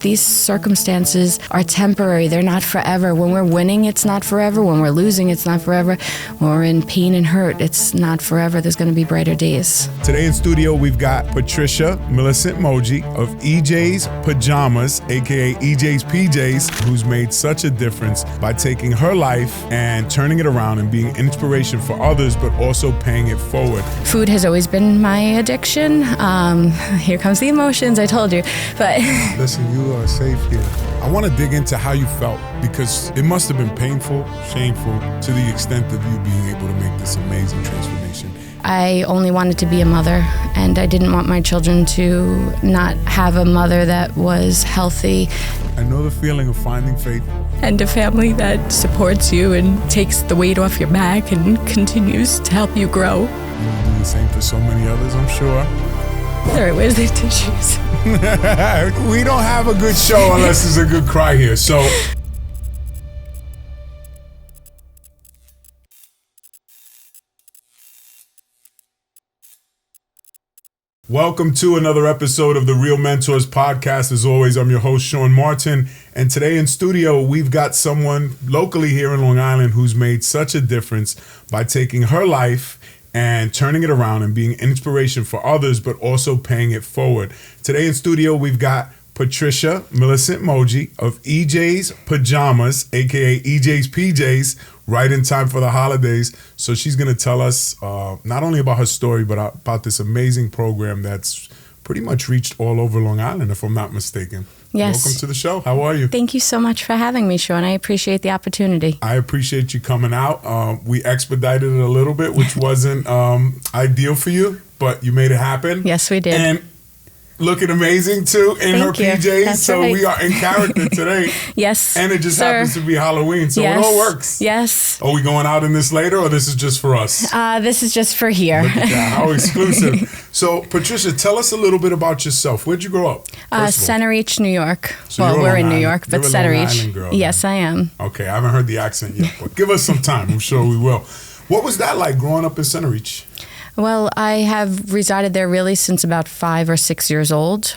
These circumstances are temporary. They're not forever. When we're winning, it's not forever. When we're losing, it's not forever. When we're in pain and hurt, it's not forever. There's going to be brighter days. Today in studio, we've got Patricia Millicent Poggi of EJ's Pajamas, aka EJ's PJs, who's made such a difference by taking her life and turning it around and being an inspiration for others, but also paying it forward. Food has always been my addiction. Here comes the emotions, I told you. But listen, you are safe here. I want to dig into how you felt, because it must have been painful, shameful, to the extent of you being able to make this amazing transformation. I only wanted to be a mother, and I didn't want my children to not have a mother that was healthy. I know the feeling of finding faith. And a family that supports you and takes the weight off your back and continues to help you grow. You do the same for so many others, I'm sure. All right, where's the tissues? We don't have a good show unless there's a good cry here, so. Welcome to another episode of the Real Mentors podcast. As always, I'm your host, Sean Martin. And today in studio, we've got someone locally here in Long Island who's made such a difference by taking her life and turning it around and being inspiration for others, but also paying it forward. Today in studio, we've got Patricia Millicent Poggi of EJ's Pajamas, aka EJ's PJs, right in time for the holidays. So she's going to tell us not only about her story, but about this amazing program that's pretty much reached all over Long Island, if I'm not mistaken. Yes. Welcome to the show. How are you? Thank you so much for having me, Sean. I appreciate the opportunity. I appreciate you coming out. We expedited it a little bit, which wasn't ideal for you, but you made it happen. Yes, we did. And looking amazing too in her PJs. That's so right. We are in character today. Yes. And it just sir. happens to be Halloween, so yes. it all works. Yes. Are we going out in this later, or this is just for us? This is just for here. Look at that, how exclusive. So, Patricia, tell us a little bit about yourself. Where'd you grow up? Center Reach, New York. So well, we're in New Island. York, but You're a Center Long Reach. Island girl, yes, I am. Okay, I haven't heard the accent yet, but give us some time. I'm sure we will. What was that like growing up in Center Reach? Well, I have resided there really since about 5 or 6 years old.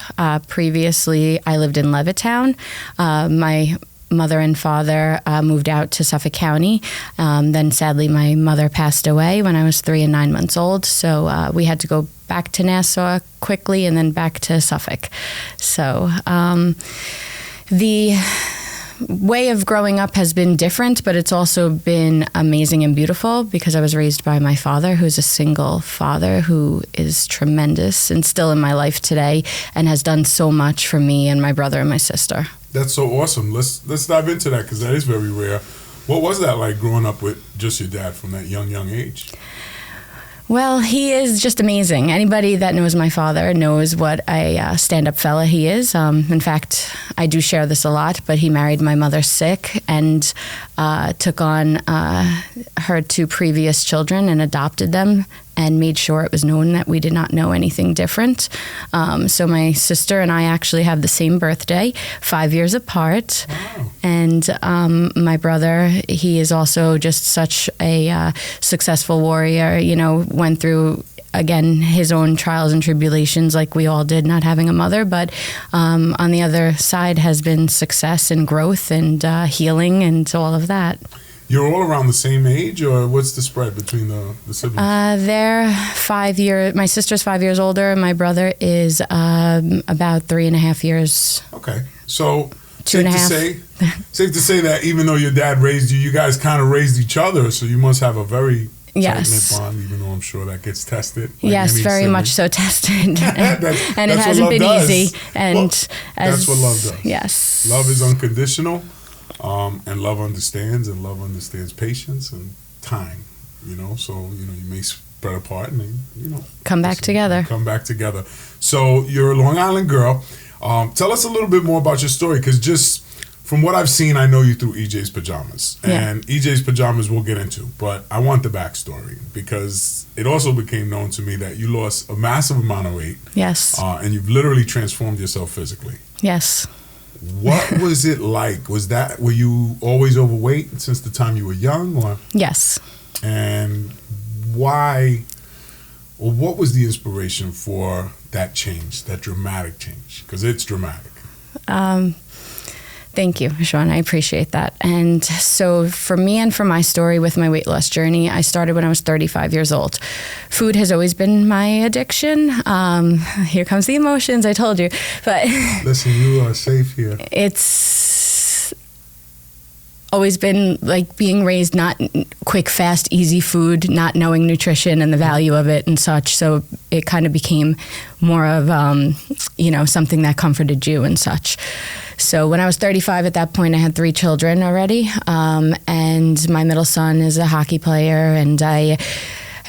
Previously, I lived in Levittown. My mother and father moved out to Suffolk County. Then sadly, my mother passed away when I was 3 and 9 months old. So we had to go back to Nassau quickly and then back to Suffolk. So the way of growing up has been different, but it's also been amazing and beautiful because I was raised by my father, who's a single father who is tremendous and still in my life today and has done so much for me and my brother and my sister. That's so awesome. Let's dive into that, because that is very rare. What was that like growing up with just your dad from that young age? Well, he is just amazing. Anybody that knows my father knows what a stand-up fella he is. In fact, I do share this a lot, but he married my mother sick and took on her 2 previous children and adopted them and made sure it was known that we did not know anything different. So my sister and I actually have the same birthday, 5 years apart. Wow. And my brother, he is also just such a successful warrior, went through, again, his own trials and tribulations like we all did, not having a mother. But on the other side has been success and growth and healing and all of that. You're all around the same age, or what's the spread between the siblings? They're 5 years. My sister's 5 years older, and my brother is about 3.5 years. Okay, so 2.5. Safe to say that even though your dad raised you, you guys kind of raised each other, so you must have a very tight-knit bond, even though I'm sure that gets tested. Like yes, very sibling. much so tested. That's and it hasn't been easy. And that's what love does. Yes. Love is unconditional. And love understands patience and time, so, you may spread apart and then, come back together. So you're a Long Island girl. Tell us a little bit more about your story, because just from what I've seen, I know you through EJ's Pajamas. And EJ's Pajamas we'll get into, but I want the backstory, because it also became known to me that you lost a massive amount of weight. Yes. And you've literally transformed yourself physically. Yes. What was it like? Were you always overweight since the time you were young, or? Yes. And why, or what was the inspiration for that change, that dramatic change? Because it's dramatic. Thank you, Sean. I appreciate that. And so for me and for my story with my weight loss journey, I started when I was 35 years old. Food has always been my addiction. Here comes the emotions, I told you. But listen, you are safe here. It's always been like being raised not quick, fast, easy food, not knowing nutrition and the value of it and such. So it kind of became more of, something that comforted you and such. So when I was 35 at that point, I had 3 children already. And my middle son is a hockey player, and I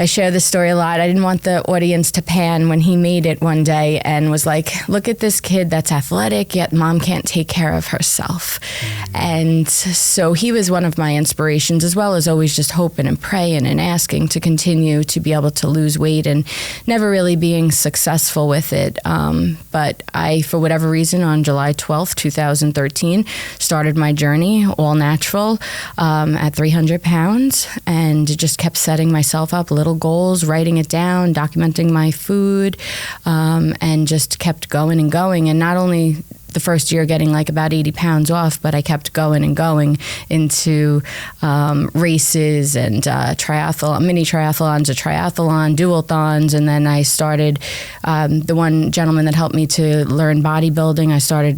share this story a lot. I didn't want the audience to pan when he made it one day and was like, look at this kid that's athletic, yet mom can't take care of herself. Mm-hmm. And so he was one of my inspirations, as well as always just hoping and praying and asking to continue to be able to lose weight and never really being successful with it. But I, for whatever reason, on July 12th, 2013, started my journey, all natural, at 300 pounds, and just kept setting myself up little goals, writing it down, documenting my food, and just kept going and going. And not only the first year getting like about 80 pounds off, but I kept going and going into races and mini triathlons, a triathlon, duathons, and then I started the one gentleman that helped me to learn bodybuilding. I started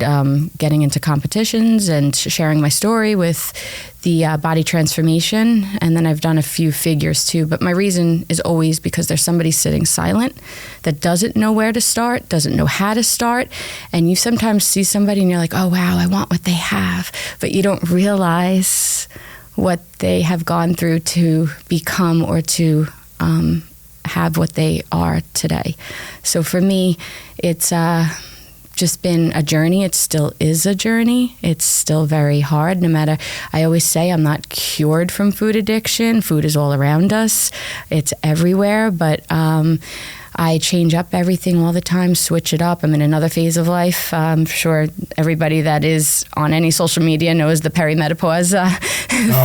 getting into competitions and sharing my story with the body transformation, and then I've done a few figures too. But my reason is always because there's somebody sitting silent that doesn't know where to start, doesn't know how to start, and you sometimes see somebody and you're like, oh wow, I want what they have, but you don't realize what they have gone through to become or to have what they are today. So for me, it's just been a journey. It still is a journey. It's still very hard. No matter, I always say I'm not cured from food addiction. Food is all around us. It's everywhere, but I change up everything all the time, switch it up. I'm in another phase of life. I'm sure everybody that is on any social media knows the perimenopause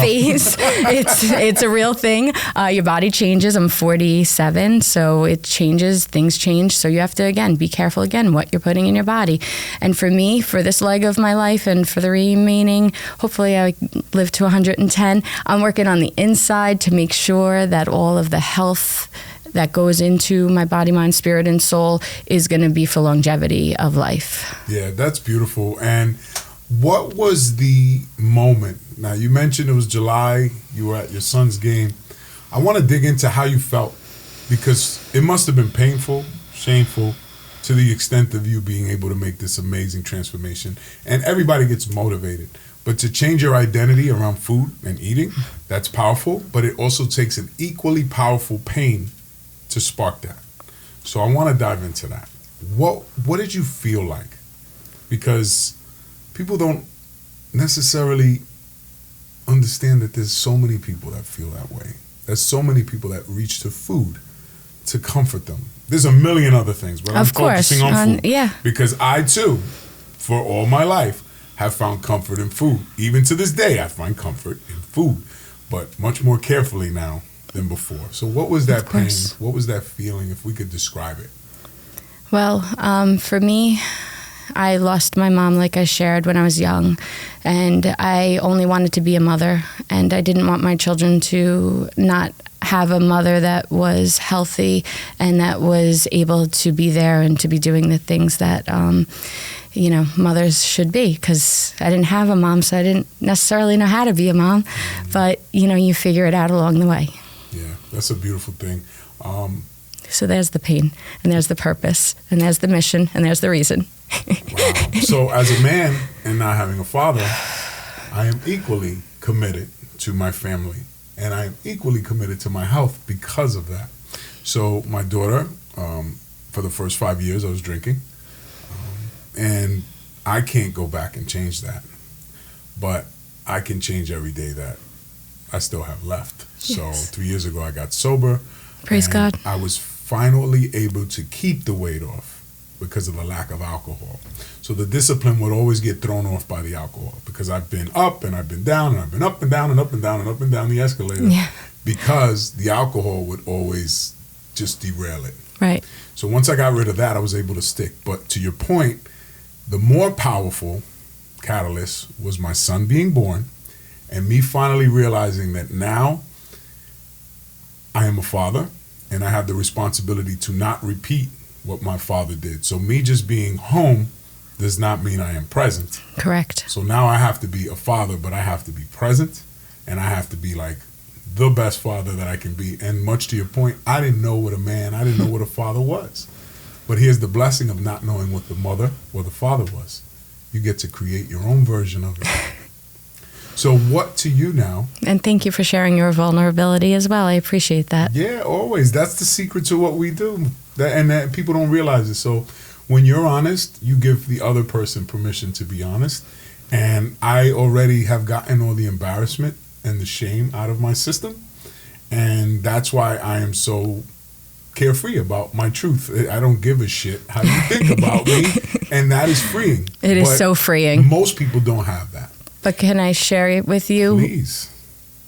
phase. It's a real thing. Your body changes. I'm 47, so it changes. Things change. So you have to, again, be careful, again, what you're putting in your body. And for me, for this leg of my life and for the remaining, hopefully I live to 110, I'm working on the inside to make sure that all of the health that goes into my body, mind, spirit, and soul is going to be for longevity of life. Yeah, that's beautiful. And what was the moment? Now, you mentioned it was July, you were at your son's game. I want to dig into how you felt, because it must have been painful, shameful, to the extent of you being able to make this amazing transformation. And everybody gets motivated. But to change your identity around food and eating, that's powerful, but it also takes an equally powerful pain to spark that. So I want to dive into that. What did you feel like? Because people don't necessarily understand that there's so many people that feel that way. There's so many people that reach to food to comfort them. There's a million other things, but I'm focusing on food. Yeah. Because I too, for all my life, have found comfort in food. Even to this day, I find comfort in food, but much more carefully now than before. So what was that pain? What was that feeling, if we could describe it? Well, for me, I lost my mom, like I shared, when I was young, and I only wanted to be a mother, and I didn't want my children to not have a mother that was healthy and that was able to be there and to be doing the things that mothers should be, because I didn't have a mom, so I didn't necessarily know how to be a mom, but you figure it out along the way. Yeah, that's a beautiful thing. So there's the pain, and there's the purpose, and there's the mission, and there's the reason. Wow. So as a man and not having a father, I am equally committed to my family, and I am equally committed to my health because of that. So my daughter, for the first 5 years, I was drinking, and I can't go back and change that, but I can change every day that I still have left. Yes. So 3 years ago, I got sober. Praise God. I was finally able to keep the weight off because of the lack of alcohol. So the discipline would always get thrown off by the alcohol, because I've been up and I've been down and I've been up and down and up and down and up and down the escalator, because the alcohol would always just derail it. Right. So once I got rid of that, I was able to stick. But to your point, The more powerful catalyst was my son being born and me finally realizing that now I am a father and I have the responsibility to not repeat what my father did. So me just being home does not mean I am present. Correct. So now I have to be a father, but I have to be present and I have to be like the best father that I can be. And much to your point, I didn't know what a father was. But here's the blessing of not knowing what the mother or the father was. You get to create your own version of it. So what to you now? And thank you for sharing your vulnerability as well. I appreciate that. Yeah, always. That's the secret to what we do. And people don't realize it. So when you're honest, you give the other person permission to be honest. And I already have gotten all the embarrassment and the shame out of my system. And that's why I am so carefree about my truth. I don't give a shit how you think about me. And that is freeing. It is so freeing. Most people don't have that. But can I share it with you? Please.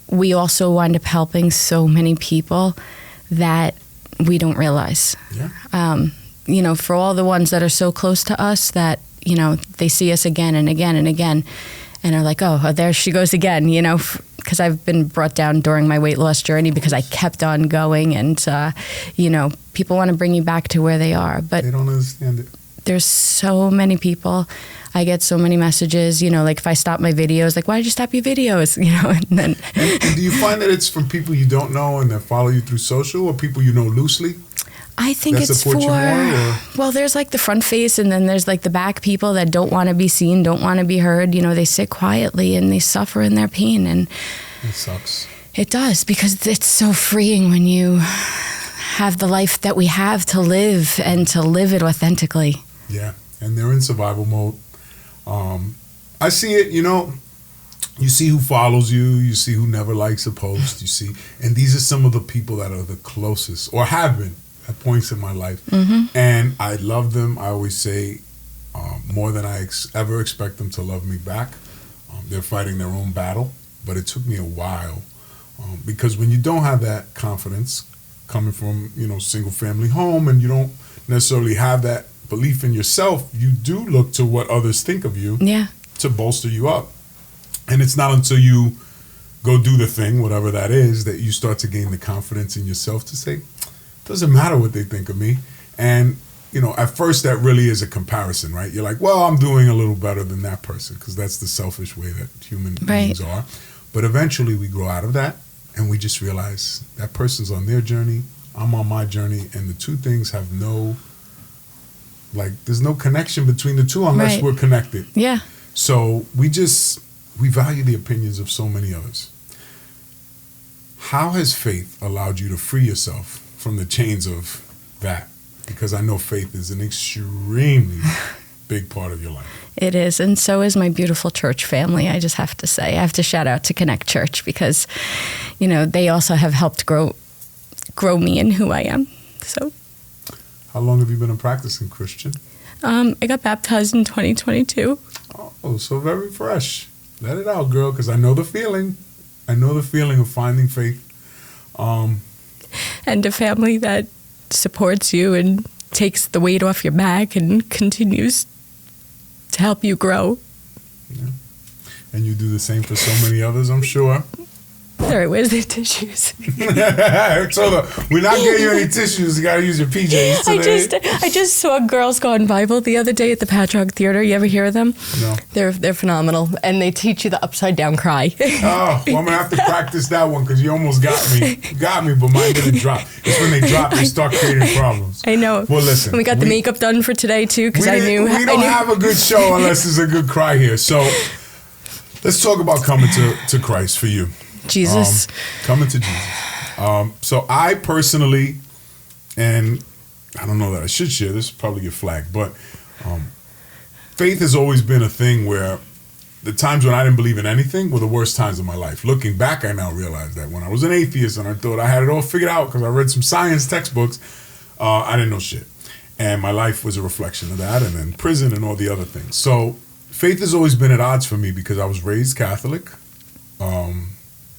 We also wind up helping so many people that we don't realize. Yeah. For all the ones that are so close to us that, they see us again and again and again and are like, oh, there she goes again, because I've been brought down during my weight loss journey because I kept on going and, people want to bring you back to where they are. But they don't understand it. There's so many people. I get so many messages, like if I stop my videos, like, why did you stop your videos? And do you find that it's from people you don't know and that follow you through social or people you know loosely? I think it's for, well, there's like the front face and then there's like the back people that don't want to be seen, don't want to be heard. They sit quietly and they suffer in their pain. And it sucks. It does, because it's so freeing when you have the life that we have to live and to live it authentically. Yeah. And they're in survival mode. I see it, you see who follows you, you see who never likes a post, you see, and these are some of the people that are the closest or have been at points in my life. Mm-hmm. And I love them. I always say more than I ever expect them to love me back. They're fighting their own battle, but it took me a while because when you don't have that confidence coming from, single family home and you don't necessarily have that belief in yourself, you do look to what others think of you to bolster you up. And it's not until you go do the thing, whatever that is, that you start to gain the confidence in yourself to say, doesn't matter what they think of me. And, at first that really is a comparison, right? You're like, well, I'm doing a little better than that person because that's the selfish way that human beings are. But eventually we grow out of that and we just realize that person's on their journey, I'm on my journey, and the two things have there's no connection between the two unless we're connected. Yeah. So we value the opinions of so many others. How has faith allowed you to free yourself from the chains of that? Because I know faith is an extremely big part of your life. It is, and so is my beautiful church family, I just have to say. I have to shout out to Connect Church because, they also have helped grow me in who I am. So, how long have you been a practicing Christian? I got baptized in 2022. Oh, so very fresh. Let it out, girl, because I know the feeling. I know the feeling of finding faith. And a family that supports you and takes the weight off your back and continues to help you grow. Yeah. And you do the same for so many others, I'm sure. All right, where's the tissues? So we're not getting you any tissues. You got to use your PJs today. I just saw Girls Gone Bible the other day at the Patricia Theater. You ever hear of them? No. They're phenomenal, and they teach you the upside down cry. Oh, well, I'm going to have to practice that one because you almost got me. You got me, but mine didn't drop. It's when they drop, they start creating problems. I know. Well, listen. And we got the makeup done for today, too, because I knew. We don't have a good show unless there's a good cry here. So let's talk about coming to Christ for you. Jesus. Coming to Jesus. So I personally, and I don't know that I should share this, probably get flagged, but faith has always been a thing where the times when I didn't believe in anything were the worst times of my life. Looking back, I now realize that when I was an atheist and I thought I had it all figured out because I read some science textbooks, I didn't know shit. And my life was a reflection of that, and then prison and all the other things. So faith has always been at odds for me because I was raised Catholic.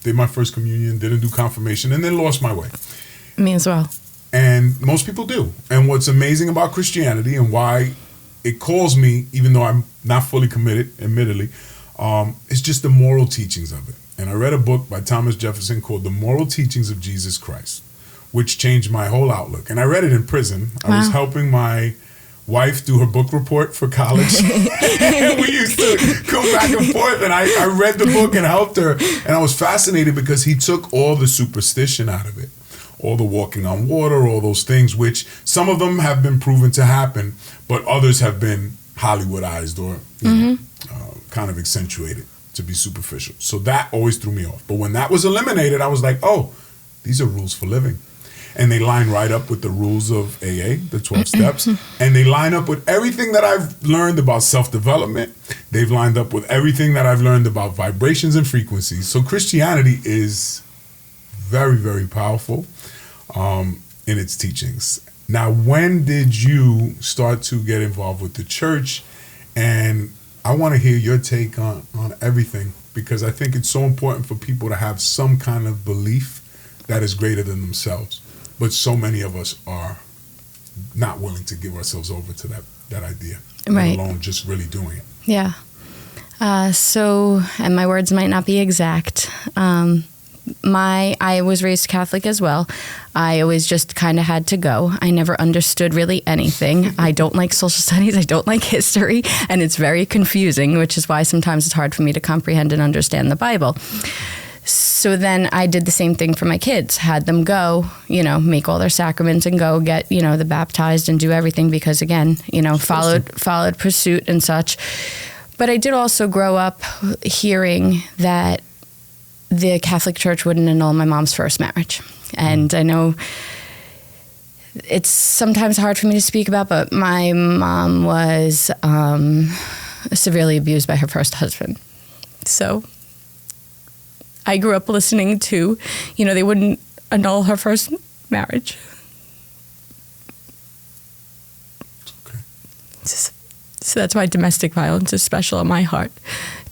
Did my first communion, didn't do confirmation, and then lost my way. Me as well. And most people do. And what's amazing about Christianity and why it calls me, even though I'm not fully committed, admittedly, it's just the moral teachings of it. And I read a book by Thomas Jefferson called The Moral Teachings of Jesus Christ, which changed my whole outlook. And I read it in prison. I was helping my wife do her book report for college. And we used to go back and forth, and I read the book and helped her. And I was fascinated because he took all the superstition out of it, all the walking on water, all those things, which some of them have been proven to happen, but others have been Hollywoodized or kind of accentuated to be superficial. So that always threw me off. But when that was eliminated, I was like, oh, these are rules for living. And they line right up with the rules of AA, the 12 steps. And they line up with everything that I've learned about self-development. They've lined up with everything that I've learned about vibrations and frequencies. So Christianity is very, very powerful in its teachings. Now, when did you start to get involved with the church? And I want to hear your take on everything, because I think it's so important for people to have some kind of belief that is greater than themselves. But so many of us are not willing to give ourselves over to that idea, right, let alone just really doing it. Yeah. So, and my words might not be exact. I was raised Catholic as well. I always just kind of had to go. I never understood really anything. I don't like social studies. I don't like history. And it's very confusing, which is why sometimes it's hard for me to comprehend and understand the Bible. So then I did the same thing for my kids, had them go, make all their sacraments and go get, the baptized and do everything because, again, followed pursuit and such. But I did also grow up hearing that the Catholic Church wouldn't annul my mom's first marriage. And I know it's sometimes hard for me to speak about, but my mom was severely abused by her first husband. So I grew up listening to, they wouldn't annul her first marriage. Okay. So that's why domestic violence is special in my heart,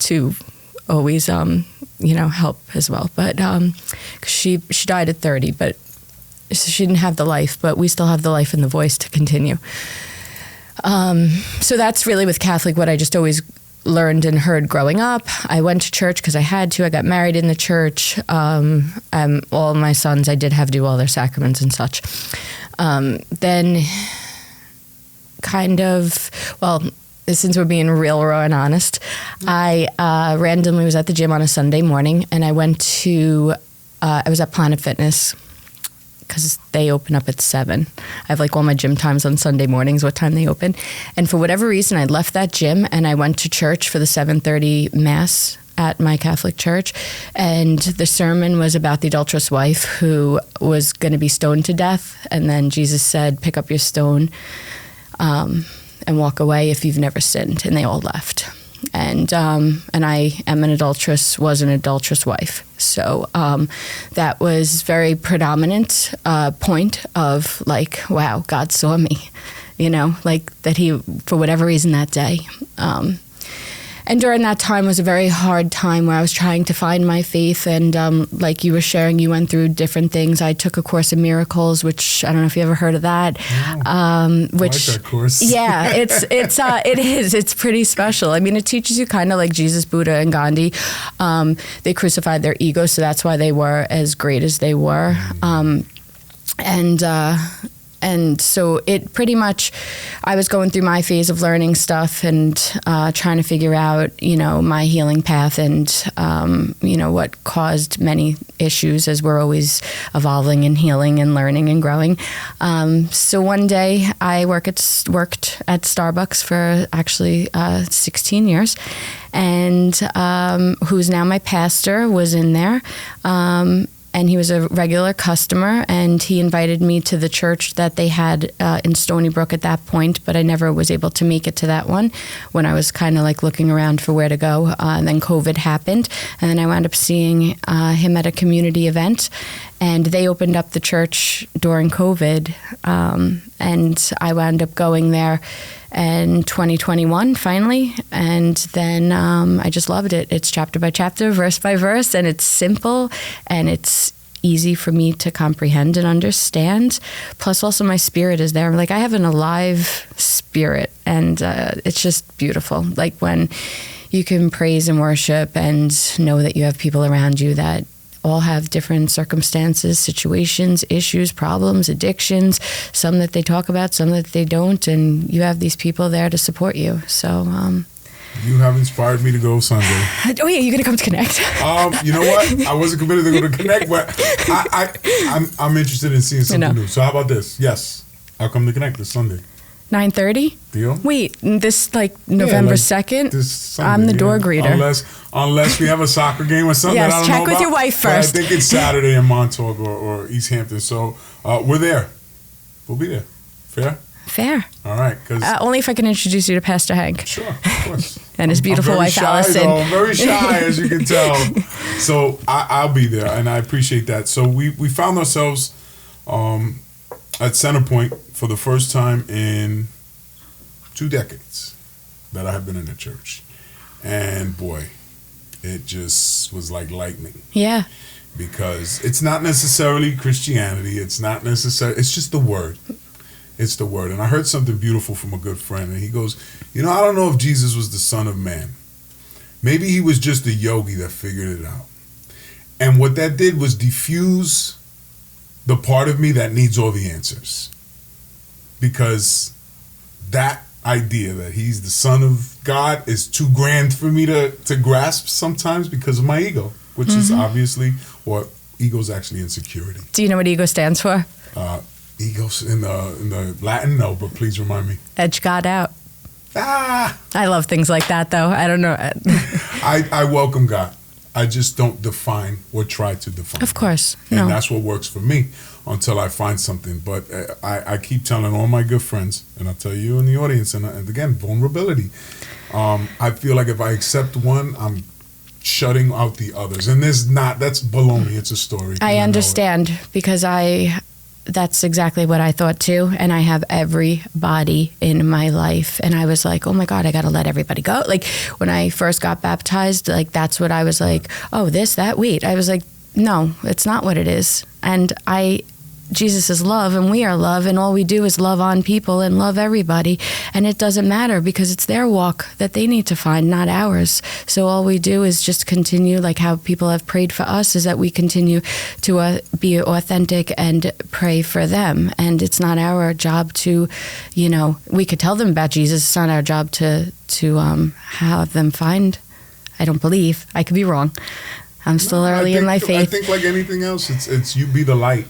to always, help as well. But 'cause she died at 30, but so she didn't have the life, but we still have the life and the voice to continue. So that's really with Catholic what I just always learned and heard growing up. I went to church because I had to. I got married in the church. All my sons, I did have to do all their sacraments and such. Then since we're being real raw and honest, I randomly was at the gym on a Sunday morning, and I went to, I was at Planet Fitness because they open up at 7. I have all my gym times on Sunday mornings, what time they open. And for whatever reason, I left that gym and I went to church for the 7:30 Mass at my Catholic church. And the sermon was about the adulterous wife who was going to be stoned to death. And then Jesus said, pick up your stone and walk away if you've never sinned. And they all left. And I am an adulteress, was an adulterous wife. So that was very predominant point of wow, God saw me, that he, for whatever reason that day. And during that time was a very hard time where I was trying to find my faith. And like you were sharing, you went through different things. I took a course in miracles, which I don't know if you ever heard of that. I like that course. Yeah, it is. It's pretty special. I mean, it teaches you kind of like Jesus, Buddha, and Gandhi. They crucified their ego, so that's why they were as great as they were. And so it pretty much, I was going through my phase of learning stuff and trying to figure out, my healing path and, what caused many issues as we're always evolving and healing and learning and growing. So one day I worked at Starbucks for actually 16 years. And who's now my pastor was in there. And he was a regular customer, and he invited me to the church that they had in Stony Brook at that point, but I never was able to make it to that one when I was kind of looking around for where to go. And then COVID happened, and then I wound up seeing him at a community event, and they opened up the church during COVID, and I wound up going there in 2021 finally, and then I just loved it. It's chapter by chapter, verse by verse, and it's simple and it's easy for me to comprehend and understand. Plus also my spirit is there. Like I have an alive spirit, and it's just beautiful. Like when you can praise and worship and know that you have people around you that all have different circumstances, situations, issues, problems, addictions, some that they talk about, some that they don't, and you have these people there to support you. So you have inspired me to go Sunday. Oh yeah, you're gonna come to Connect. You know what? I wasn't committed to go to Connect, but I'm interested in seeing something new. So how about this? Yes, I'll come to Connect this Sunday. 9:30? Deal? Wait, this like November 2nd? This Sunday, I'm the door greeter. Unless we have a soccer game or something. Yes, I don't check know with about, your wife but first. I think it's Saturday in Montauk or East Hampton. So we're there. We'll be there. Fair? Fair. All right. Only if I can introduce you to Pastor Hank. Sure, of course. And his beautiful wife, Allison. I'm very shy, as you can tell. So I'll be there, and I appreciate that. So we found ourselves at Centerpoint for the first time in 2 decades that I have been in the church. And boy, it just was like lightning. Yeah. Because it's not necessarily Christianity. It's just the word. It's the word. And I heard something beautiful from a good friend. And he goes, I don't know if Jesus was the Son of Man. Maybe he was just a yogi that figured it out. And what that did was diffuse the part of me that needs all the answers. Because that idea that he's the Son of God is too grand for me to grasp sometimes because of my ego, which is obviously, or ego is actually insecurity. Do you know what ego stands for? Ego in the Latin, no, but please remind me. Edge God out. I love things like that, though. I don't know. I welcome God. I just don't define or try to define. Of course. And that's what works for me until I find something. But I keep telling all my good friends, and I'll tell you in the audience, and again, vulnerability. I feel like if I accept one, I'm shutting out the others. And that's baloney. It's a story. I understand because that's exactly what I thought too. And I have everybody in my life. And I was like, oh my God, I got to let everybody go. Like when I first got baptized, like that's what I was like, oh, wait. I was like, no, it's not what it is. And Jesus is love and we are love, and all we do is love on people and love everybody. And it doesn't matter because it's their walk that they need to find, not ours. So all we do is just continue, like how people have prayed for us, is that we continue to be authentic and pray for them. And it's not our job to, we could tell them about Jesus. It's not our job to have them find. I don't believe. I could be wrong. I'm still early in my faith. I think like anything else, it's you be the light.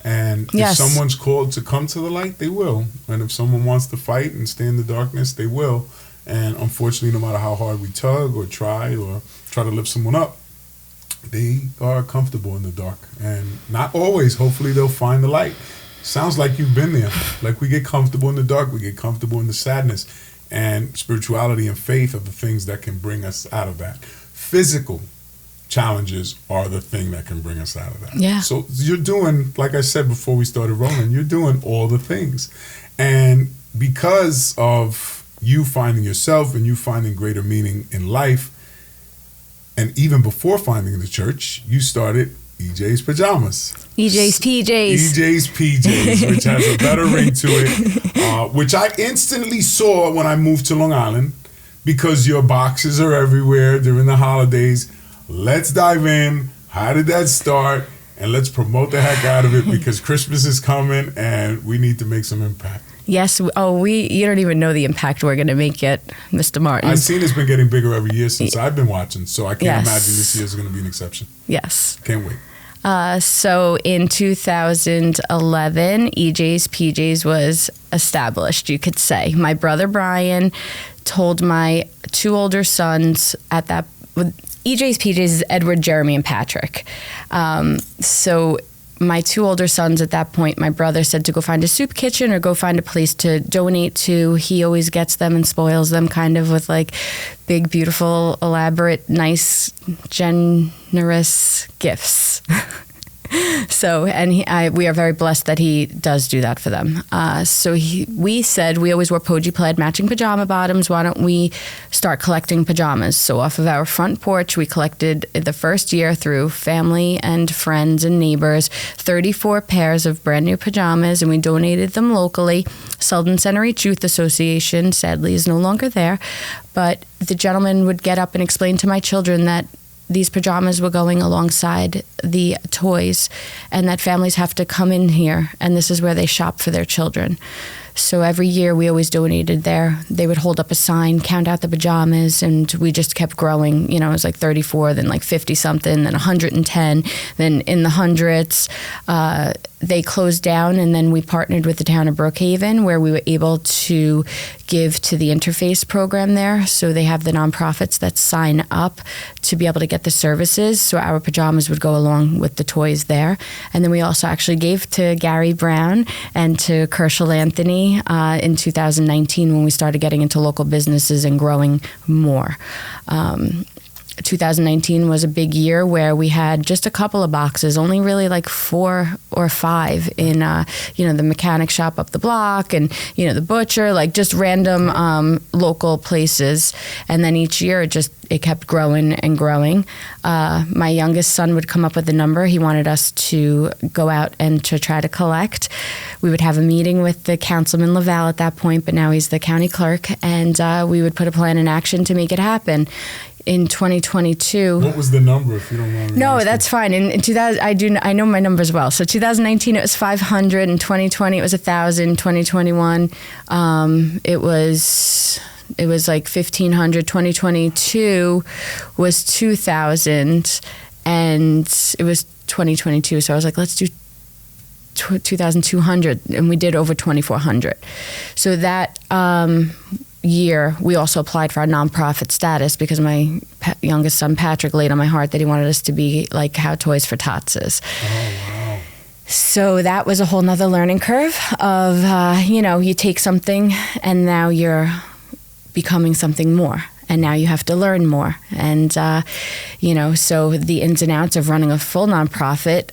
And if someone's called to come to the light, they will. And if someone wants to fight and stay in the darkness, they will. And unfortunately, no matter how hard we tug or try to lift someone up, they are comfortable in the dark. And not always. Hopefully, they'll find the light. Sounds like you've been there. Like we get comfortable in the dark. We get comfortable in the sadness. And spirituality and faith are the things that can bring us out of that. Physical challenges are the thing that can bring us out of that. Yeah. So you're doing, like I said before we started rolling, you're doing all the things. And because of you finding yourself and you finding greater meaning in life, and even before finding the church, you started EJ's Pajamas. EJ's PJs. EJ's PJs, which has a better ring to it, which I instantly saw when I moved to Long Island because your boxes are everywhere during the holidays. Let's dive in. How did that start? And let's promote the heck out of it because Christmas is coming and we need to make some impact. Yes. You don't even know the impact we're going to make yet, Mr. Martin. I've seen it's been getting bigger every year since I've been watching, so I can't imagine this year is going to be an exception. Yes. Can't wait. So in 2011, EJ's PJs was established, you could say. My brother Brian told my 2 older sons at that. EJ's PJs is Edward, Jeremy, and Patrick. So my 2 older sons at that point, my brother said to go find a soup kitchen or go find a place to donate to. He always gets them and spoils them kind of with like big, beautiful, elaborate, nice, generous gifts. So, and we are very blessed that he does do that for them. We said we always wore Poggi plaid matching pajama bottoms. Why don't we start collecting pajamas? So off of our front porch, we collected the first year through family and friends and neighbors 34 pairs of brand new pajamas, and we donated them locally. Selden Center Youth Association sadly is no longer there, but the gentleman would get up and explain to my children that these pajamas were going alongside the toys and that families have to come in here and this is where they shop for their children. So every year we always donated there. They would hold up a sign, count out the pajamas, and we just kept growing. You know, it was like 34, then like 50 something, then 110, then in the hundreds. They closed down, and then we partnered with the town of Brookhaven, where we were able to give to the interface program there. So they have the nonprofits that sign up to be able to get the services. So our pajamas would go along with the toys there. And then we also actually gave to Gary Brown and to Kershal Anthony in 2019 when we started getting into local businesses and growing more. 2019 was a big year where we had just a couple of boxes, only really like 4 or 5 in, the mechanic shop up the block and, the butcher, like just random local places. And then each year it kept growing and growing. My youngest son would come up with a number. He wanted us to go out and to try to collect. We would have a meeting with the councilman Laval at that point, but now he's the county clerk, and we would put a plan in action to make it happen. In 2022. What was the number, if you don't mind? No, that's fine. In 2000, I know my numbers well. So 2019 it was 500. In 2020 it was 1,000. 2021 it was like 1,500. 2022 was 2,000, and it was 2022. So I was like, let's do 2,200, and we did over 2,400. So that year, we also applied for our nonprofit status because my youngest son, Patrick, laid on my heart that he wanted us to be like how Toys for Tots is. Oh, wow. So that was a whole nother learning curve of, you take something and now you're becoming something more. And now you have to learn more. And, so the ins and outs of running a full nonprofit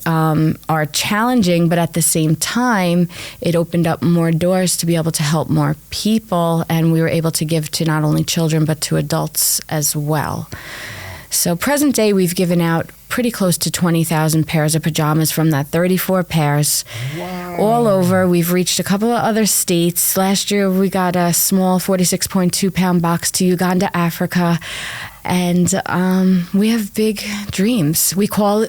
are challenging, but at the same time, it opened up more doors to be able to help more people. And we were able to give to not only children, but to adults as well. So present day, we've given out pretty close to 20,000 pairs of pajamas from that 34 pairs. Wow. All over. We've reached a couple of other states. Last year, we got a small 46.2-pound box to Uganda, Africa. And we have big dreams. We call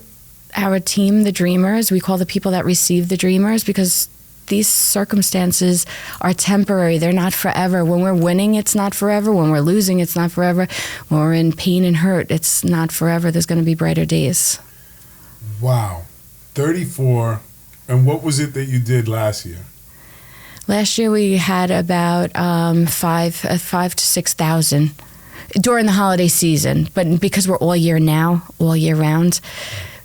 our team the Dreamers. We call the people that receive the Dreamers because these circumstances are temporary. They're not forever. When we're winning, it's not forever. When we're losing, it's not forever. When we're in pain and hurt, it's not forever. There's going to be brighter days. Wow. 34. And what was it that you did last year? Last year we had about 5 to 6,000 during the holiday season. But because we're all year now, all year round,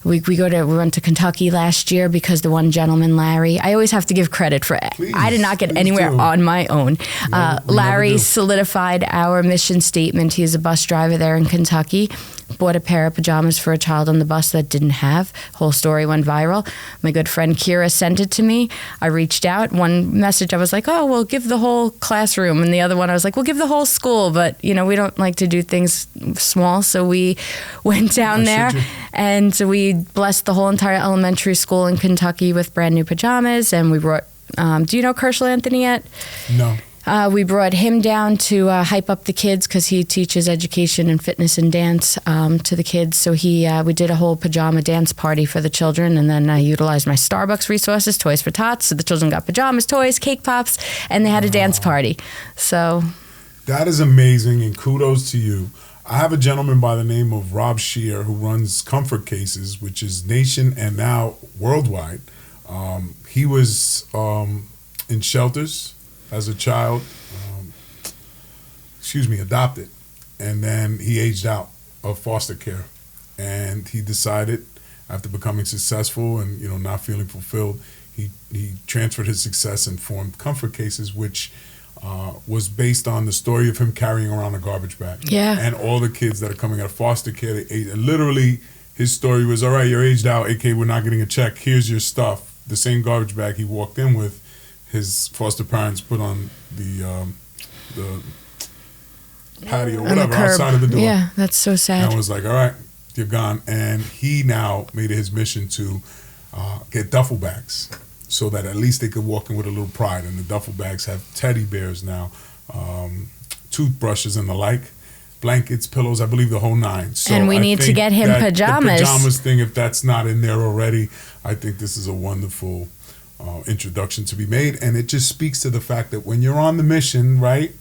we went to Kentucky last year because the one gentleman, Larry, I always have to give credit for, I did not get anywhere on my own. Larry solidified our mission statement. He's a bus driver there in Kentucky. Bought a pair of pajamas for a child on the bus that didn't have. Whole story went viral. My good friend Kira sent it to me. I reached out. One message I was like, oh, we'll give the whole classroom. And the other one I was like, we'll give the whole school. But, we don't like to do things small. So we went down there and we blessed the whole entire elementary school in Kentucky with brand new pajamas. And we brought, do you know Kershal Anthony yet? No. We brought him down to hype up the kids because he teaches education and fitness and dance to the kids. So we did a whole pajama dance party for the children, and then I utilized my Starbucks resources, Toys for Tots. So the children got pajamas, toys, cake pops, and they had a dance party. So that is amazing, and kudos to you. I have a gentleman by the name of Rob Shear who runs Comfort Cases, which is nation and now worldwide. He was in shelters as a child, adopted. And then he aged out of foster care. And he decided, after becoming successful and, not feeling fulfilled, he transferred his success and formed Comfort Cases, which was based on the story of him carrying around a garbage bag. Yeah. And all the kids that are coming out of foster care, literally his story was, all right, you're aged out, aka we're not getting a check. Here's your stuff. The same garbage bag he walked in with, his foster parents put on the patio, whatever, outside of the door. Yeah, that's so sad. And was like, all right, you're gone. And he now made it his mission to get duffel bags so that at least they could walk in with a little pride. And the duffel bags have teddy bears now, toothbrushes and the like, blankets, pillows, I believe the whole nine. So and we need to get him pajamas. The pajamas thing, if that's not in there already, I think this is a wonderful introduction to be made. And it just speaks to the fact that when you're on the mission, right,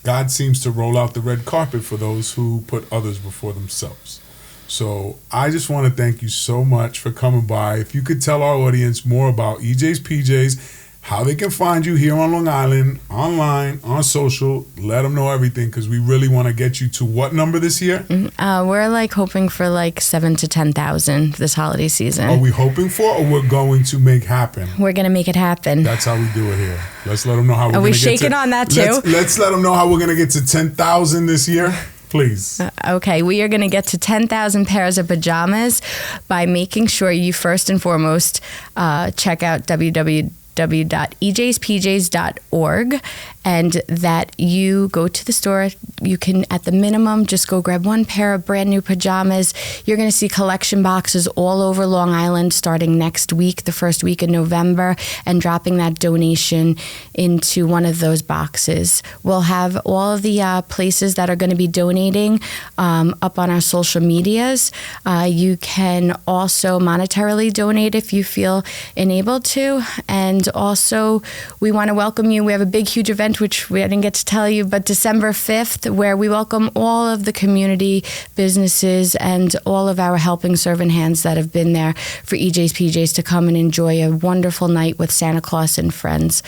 God seems to roll out the red carpet for those who put others before themselves. So I just want to thank you so much for coming by. If you could tell our audience more about EJ's PJs, how they can find you here on Long Island, online, on social, let them know everything, because we really want to get you to what number this year? We're like hoping for like 7,000 to 10,000 this holiday season. Are we hoping for, or we're going to make happen? We're going to make it happen. That's how we do it here. Let's let them know how we're going to get to... Are we shaking on that too? Let's let them know how we're going to get to 10,000 this year. Please. Okay, we are going to get to 10,000 pairs of pajamas by making sure you first and foremost check out www.ejspjs.org, and that you go to the store. You can, at the minimum, just go grab one pair of brand new pajamas. You're going to see collection boxes all over Long Island starting next week, the first week in November, and dropping that donation into one of those boxes. We'll have all of the places that are going to be donating up on our social medias. You can also monetarily donate if you feel enabled to. And also, we want to welcome you. We have a big, huge event, which I didn't get to tell you, but December 5th, where we welcome all of the community businesses and all of our helping servant hands that have been there for EJ's PJs to come and enjoy a wonderful night with Santa Claus and friends.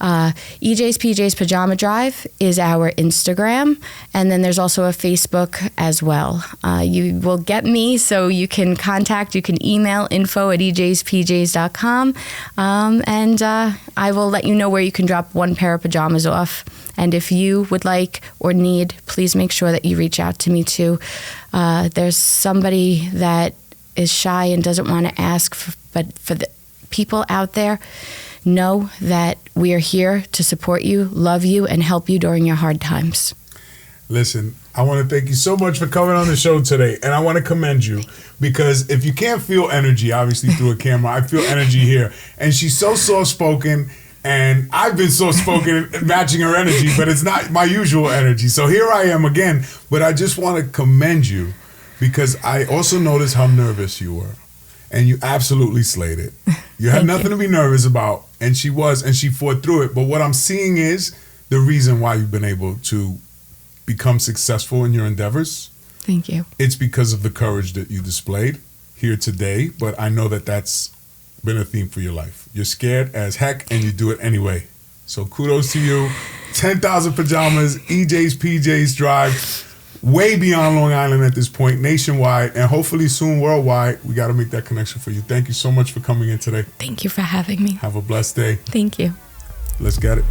EJ's PJs Pajama Drive is our Instagram, and then there's also a Facebook as well. You will get me, so you can email info@ejspjs.com, and I will let you know where you can drop one pair of pajamas off. And if you would like or need, please make sure that you reach out to me too. There's somebody that is shy and doesn't want to ask, but for the people out there, know that we are here to support you, love you, and help you during your hard times. Listen, I want to thank you so much for coming on the show today. And I want to commend you, because if you can't feel energy, obviously through a camera, I feel energy here. And she's so soft-spoken, and I've been soft-spoken matching her energy, but it's not my usual energy. So here I am again. But I just want to commend you, because I also noticed how nervous you were. And you absolutely slayed it. You had nothing to be nervous about. And she fought through it. But what I'm seeing is the reason why you've been able to become successful in your endeavors. Thank you. It's because of the courage that you displayed here today. But I know that that's been a theme for your life. You're scared as heck, and you do it anyway. So kudos to you. 10,000 pajamas, EJ's PJs Drive. Way beyond Long Island at this point, nationwide, and hopefully soon worldwide. We got to make that connection for you. Thank you so much for coming in today. Thank you for having me. Have a blessed day. Thank you. Let's get it.